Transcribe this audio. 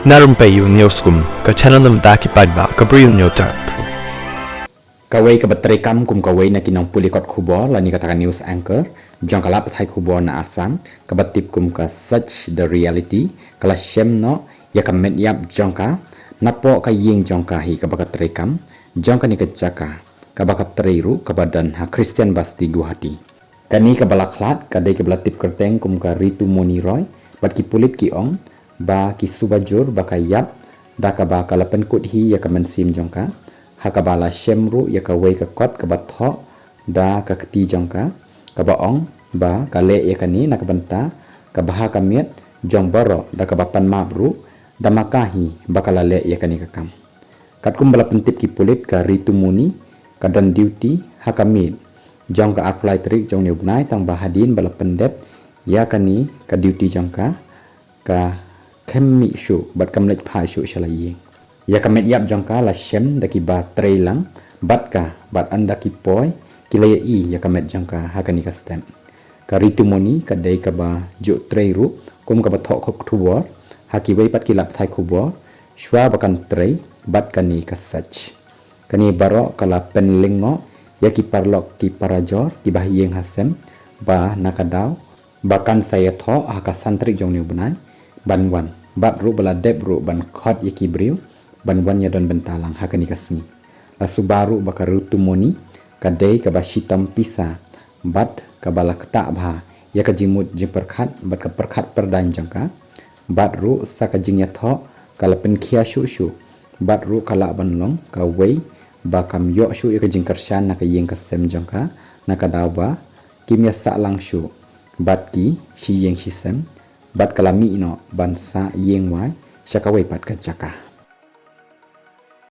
Narum payu neoskum ka chananam daki padba ka briu neotar. Kawai ka batrekam kum kawai na kinong pulikot kubo lani katakan news anchor jong kala pathai kubo na asam ka batip kum ka search the reality kala shem no ya ka met yap jong ka napo ka ying jong ka hi ka bakatrekam jong ka ni ka jaka ka bakatreiru ka badan ha Christian Basti Guwahati kani ka balaklat ka dai ka balatip kerteng kum ka Ritu Moniroy bat ki pulit ki ong ba ki subajur ba ka yap da ka ba kala penkut hi ya ka mensim jong ka hakabala shemru ya ka wei ka kot ka batho da ka kti jong ka ba ong ba ka le ya ka ni na ka banta ka baha ka miet jong baro da ka bapan mabru da makahi bakala le ya ka ni ka kam kat kum bala pentip ki pulit ka Ritu Muni ka dan duty hakamit jong ka apply trik jong ni ubnai tang bahadin bala pendep ya ka ni ka duty jong ka kemmi shu bat kamlet phai shu shalai ya kamet yap jongka la shem daki ba trailang bat ka bat anda ki poi kilaya i ya kamet jongka hakani ka stem ka Ritu Moni ka dai ka ba ju treiru kum ka ba thok khok thubo haki wei pat kilap thai khubo shwa bakan trei bat kani ka sach kani baro kala penlingo ya ki parlok ki parajor ki bah yeng hasem ba nakadaw bakan saya tho haka santri jong ni bunai banwan bat ru bala deb ru ban khot yaki briu banwan ya don bentalang hakani kasni la subaru baka Ritu Moni kadai ka bashitam pisa bat ka bala kta bha ya ka jimut jiperkhat bat ka perkhat perdan jangka bat ru saka jingya tho kala penkhia shu shu bat ru kala banlong ka wei ba kam yo shu ya ka jingkarshan na ka yeng ka sem jangka na ka dawa kimya sa lang shu bat ki shi yeng shi sem bat kalami ino bansa yeng wai shakawai pat ka jaka